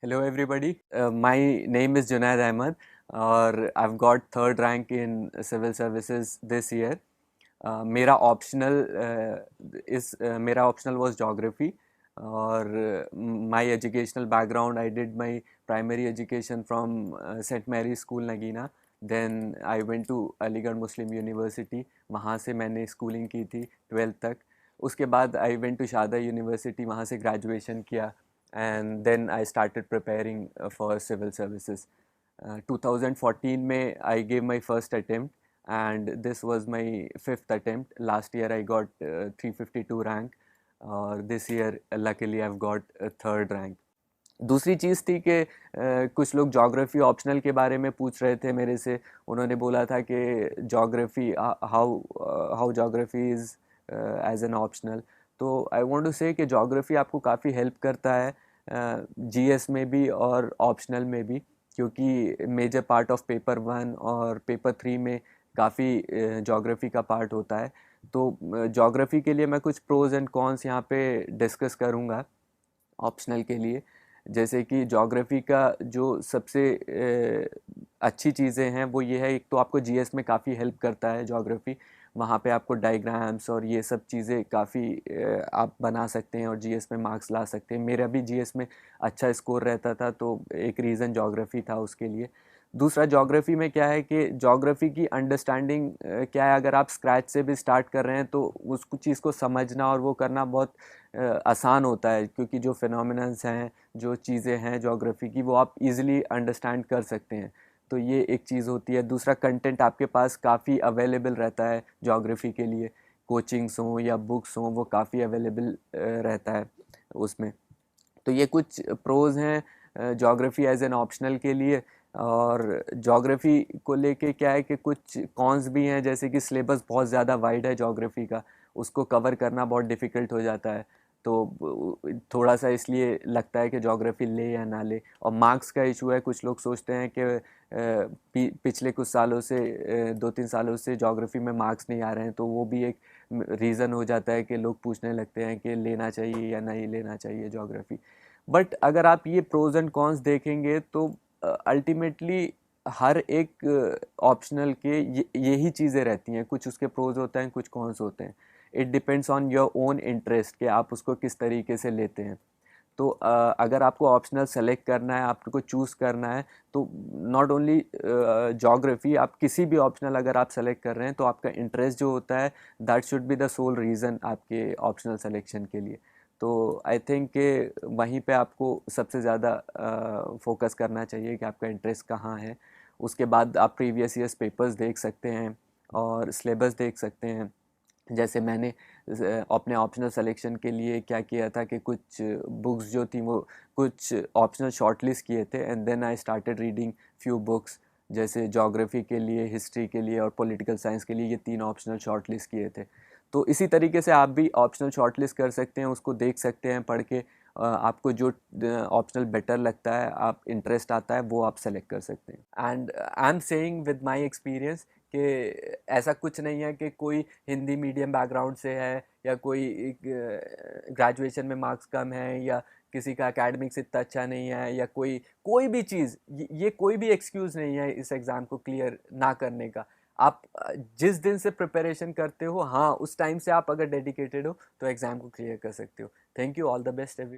Hello everybody. My name is Junaid Ahmed और I've got third rank in civil services this year. मेरा optional was geography और my educational background, I did my primary education from St. Mary's School Nagina. Then I went to Aligarh Muslim University. वहाँ से मैंने schooling की थी 12th तक. उसके बाद I went to Shada University, वहाँ से graduation किया. And then I started preparing for civil services. 2014 में I gave my first attempt and this was my fifth attempt. Last year I got 352 rank और this year luckily I've got a third rank. दूसरी चीज़ थी कि कुछ लोग geography optional के बारे में पूछ रहे थे मेरे से. उन्होंने बोला था कि geography how geography is as an optional. तो आई वांट टू से कि जोग्राफ़ी आपको काफ़ी हेल्प करता है जीएस में भी और ऑप्शनल में भी, क्योंकि मेजर पार्ट ऑफ पेपर 1 और पेपर 3 में काफ़ी जोग्राफ़ी का पार्ट होता है. तो जोग्राफ़ी के लिए मैं कुछ प्रोज़ एंड कॉन्स यहाँ पे डिस्कस करूँगा ऑप्शनल के लिए. जैसे कि ज्योग्राफी का जो सबसे अच्छी चीज़ें हैं वो ये है, एक तो आपको जीएस में काफ़ी हेल्प करता है ज्योग्राफी. वहाँ पे आपको डायग्राम्स और ये सब चीज़ें काफ़ी आप बना सकते हैं और जीएस में मार्क्स ला सकते हैं. मेरा भी जीएस में अच्छा स्कोर रहता था, तो एक रीज़न ज्योग्राफी था उसके लिए. दूसरा, ज्योग्राफी में क्या है कि ज्योग्राफी की अंडरस्टैंडिंग क्या है, अगर आप स्क्रैच से भी स्टार्ट कर रहे हैं तो उस चीज़ को समझना और वो करना बहुत आसान होता है, क्योंकि जो फिनोमिनन्स हैं, जो चीज़ें हैं ज्योग्राफी की, वो आप इजीली अंडरस्टैंड कर सकते हैं. तो ये एक चीज़ होती है. दूसरा, कंटेंट आपके पास काफ़ी अवेलेबल रहता है ज्योग्राफी के लिए. कोचिंग्स हों या बुक्स हों, वो काफ़ी अवेलेबल रहता है उसमें. तो ये कुछ प्रोज हैं ज्योग्राफी एज एन ऑप्शनल के लिए. और ज्योग्राफी को लेके क्या है कि कुछ कॉन्स भी हैं, जैसे कि सिलेबस बहुत ज़्यादा वाइड है ज्योग्राफी का, उसको कवर करना बहुत डिफ़िकल्ट हो जाता है. तो थोड़ा सा इसलिए लगता है कि ज्योग्राफी ले या ना ले. और मार्क्स का इशू है. कुछ लोग सोचते हैं कि पिछले कुछ सालों से 2-3 सालों से ज्योग्राफी में मार्क्स नहीं आ रहे हैं, तो वो भी एक रीज़न हो जाता है कि लोग पूछने लगते हैं कि लेना चाहिए या नहीं लेना चाहिए ज्योग्राफी. बट अगर आप ये प्रोज एंड कॉन्स देखेंगे तो अल्टीमेटली हर एक ऑप्शनल के यही चीज़ें रहती हैं. कुछ उसके प्रोज होते हैं, कुछ कॉन्स होते हैं. It depends on your own interest कि आप उसको किस तरीके से लेते हैं. तो अगर आपको ऑप्शनल सेलेक्ट करना है, आपको चूज़ करना है, तो नॉट ओनली ज्योग्राफी, आप किसी भी ऑप्शनल अगर आप सेलेक्ट कर रहे हैं तो आपका इंटरेस्ट जो होता है, that should be the soul reason आपके ऑप्शनल सेलेक्शन के लिए. तो आई थिंक कि वहीं पे आपको सबसे ज़्यादा फोकस करना चाहिए कि आपका इंटरेस्ट कहाँ है. उसके बाद आप प्रीवियस ईयर्स पेपर्स देख सकते हैं और सिलेबस देख सकते हैं. जैसे मैंने अपने ऑप्शनल सिलेक्शन के लिए क्या किया था कि कुछ बुक्स जो थी वो कुछ ऑप्शनल शॉर्टलिस्ट किए थे, and then I started reading few books. जैसे ज्योग्राफी के लिए, हिस्ट्री के लिए और पॉलिटिकल साइंस के लिए ये 3 ऑप्शनल शॉर्टलिस्ट किए थे. तो इसी तरीके से आप भी ऑप्शनल शॉर्टलिस्ट कर सकते हैं, उसको देख सकते हैं पढ़ के. आपको जो ऑप्शनल बेटर लगता है, आप इंटरेस्ट आता है, वो आप सेलेक्ट कर सकते हैं. And I am saying with my experience कि ऐसा कुछ नहीं है कि कोई हिंदी मीडियम बैकग्राउंड से है या कोई ग्रेजुएशन में मार्क्स कम है या किसी का एकेडमिक्स इतना अच्छा नहीं है या कोई कोई भी चीज़, ये कोई भी एक्सक्यूज़ नहीं है इस एग्ज़ाम को क्लियर ना करने का. आप जिस दिन से प्रिपरेशन करते हो, हाँ, उस टाइम से आप अगर डेडिकेटेड हो तो एग्ज़ाम को क्लियर कर सकते हो. Thank you. All the best every